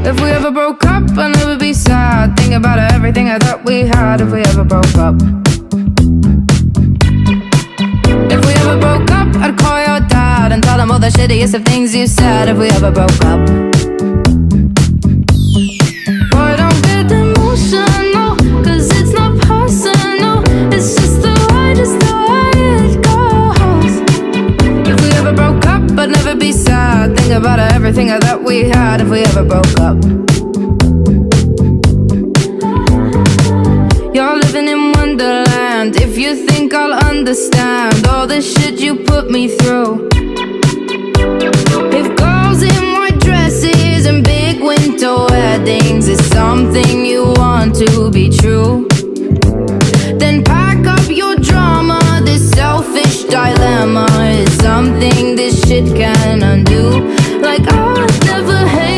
If we ever broke up, I'd never be sad. Think about everything I thought we had. If we ever broke up. If we ever broke up, I'd call your dad and tell him all the shittiest of things you said. If we ever broke up. Boy, don't get emotional, 'cause it's not personal. It's just the way it goes. If we ever broke up, I'd never be sad. Think about everything I thought we had. If we ever broke up. You're living in Wonderland. If you think I'll understand all the shit you put me through. If girls in white dresses and big winter weddings is something you want to be true, then pack up your drama. This selfish dilemma is something this shit can undo. Like, I'd never hate